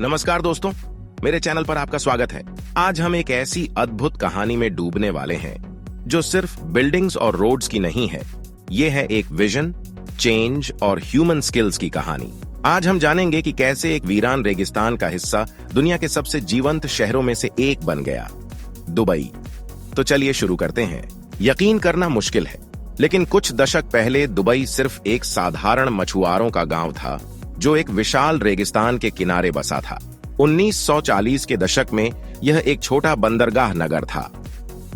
नमस्कार दोस्तों, मेरे चैनल पर आपका स्वागत है। आज हम एक ऐसी अद्भुत कहानी में डूबने वाले हैं जो सिर्फ बिल्डिंग्स और रोड्स की नहीं है। ये है एक विजन, चेंज और ह्यूमन स्किल्स की कहानी। आज हम जानेंगे कि कैसे एक वीरान रेगिस्तान का हिस्सा दुनिया के सबसे जीवंत शहरों में से एक बन गया, दुबई। तो चलिए शुरू करते हैं। यकीन करना मुश्किल है, लेकिन कुछ दशक पहले दुबई सिर्फ एक साधारण मछुआरों का गांव था जो एक विशाल रेगिस्तान के किनारे बसा था। 1940 के दशक में यह एक छोटा बंदरगाह नगर था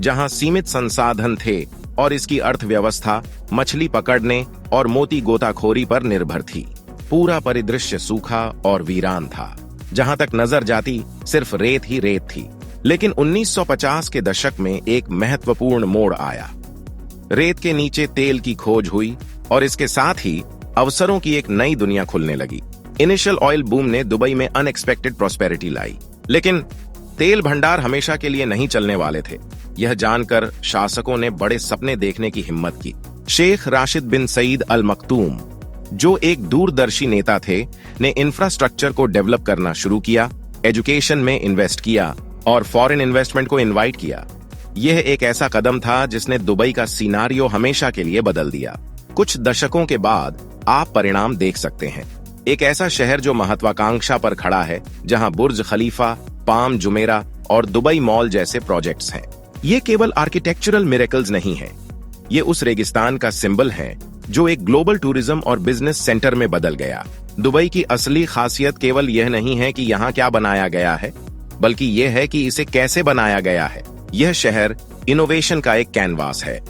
जहां सीमित संसाधन थे और इसकी अर्थव्यवस्था मछली पकड़ने और मोती गोताखोरी पर निर्भर थी। पूरा परिदृश्य सूखा और वीरान था। जहां तक नजर जाती सिर्फ रेत ही रेत थी। लेकिन 1950 के दशक में एक महत्वपूर्ण मोड़ आया। रेत के नीचे तेल की खोज हुई और इसके साथ ही अवसरों की एक नई दुनिया खुलने लगी। इनिशियल ऑयल बूम ने दुबई में अनएक्सपेक्टेड प्रॉस्पेरिटी लाई, लेकिन तेल भंडार हमेशा के लिए नहीं चलने वाले थे। यह जानकर शासकों ने बड़े सपने देखने की हिम्मत की। शेख राशिद बिन सईद अल मखदूम, जो एक दूरदर्शी नेता थे, ने इंफ्रास्ट्रक्चर को डेवलप करना शुरू किया, एजुकेशन में इन्वेस्ट किया और फॉरेन इन्वेस्टमेंट को इनवाइट किया। यह एक ऐसा कदम था जिसने दुबई का सिनारियो हमेशा के लिए बदल दिया। कुछ दशकों के बाद आप परिणाम देख सकते हैं। एक ऐसा शहर जो महत्वाकांक्षा पर खड़ा है, जहां बुर्ज खलीफा, पाम जुमेरा और दुबई मॉल जैसे प्रोजेक्ट्स हैं। ये केवल आर्किटेक्चरल मिरेकल्स नहीं है, ये उस रेगिस्तान का सिंबल है जो एक ग्लोबल टूरिज्म और बिजनेस सेंटर में बदल गया। दुबई की असली खासियत केवल यह नहीं है कि यहाँ क्या बनाया गया है, बल्कि यह है कि इसे कैसे बनाया गया है। यह शहर इनोवेशन का एक कैनवास है।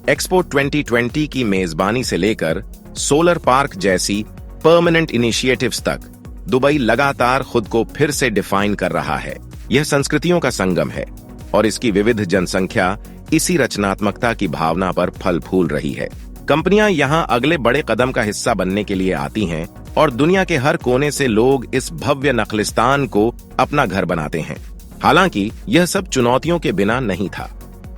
एक्सपो 2020 की मेजबानी से लेकर सोलर पार्क जैसी परमानेंट इनिशिएटिव्स तक दुबई लगातार खुद को फिर से डिफाइन कर रहा है। यह संस्कृतियों का संगम है और इसकी विविध जनसंख्या इसी रचनात्मकता की भावना पर फल फूल रही है। कंपनियां यहां अगले बड़े कदम का हिस्सा बनने के लिए आती हैं और दुनिया के हर कोने से लोग इस भव्य नखलिस्तान को अपना घर बनाते हैं। हालांकि यह सब चुनौतियों के बिना नहीं था।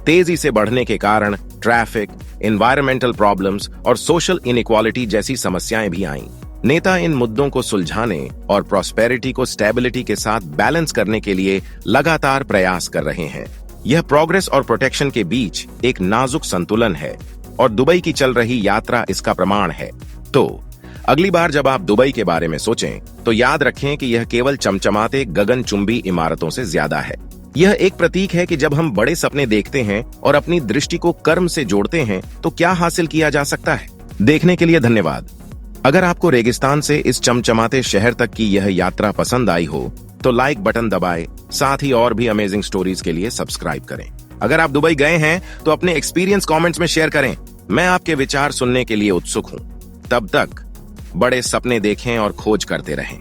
तेजी से बढ़ने के कारण ट्रैफिक, एनवायरमेंटल प्रॉब्लम्स और सोशल इनइक्वालिटी जैसी समस्याएं भी आईं। नेता इन मुद्दों को सुलझाने और प्रॉस्पेरिटी को स्टेबिलिटी के साथ बैलेंस करने के लिए लगातार प्रयास कर रहे हैं। यह प्रोग्रेस और प्रोटेक्शन के बीच एक नाजुक संतुलन है और दुबई की चल रही यात्रा इसका प्रमाण है। तो अगली बार जब आप दुबई के बारे में सोचें, तो याद रखें कि यह केवल चमचमाते गगनचुंबी इमारतों से ज्यादा है। यह एक प्रतीक है कि जब हम बड़े सपने देखते हैं और अपनी दृष्टि को कर्म से जोड़ते हैं, तो क्या हासिल किया जा सकता है। देखने के लिए धन्यवाद। अगर आपको रेगिस्तान से इस चमचमाते शहर तक की यह यात्रा पसंद आई हो, तो लाइक बटन दबाएं, साथ ही और भी अमेजिंग स्टोरीज के लिए सब्सक्राइब करें। अगर आप दुबई गए हैं तो अपने एक्सपीरियंस कमेंट्स में शेयर करें। मैं आपके विचार सुनने के लिए उत्सुक हूं। तब तक बड़े सपने देखें और खोज करते रहें।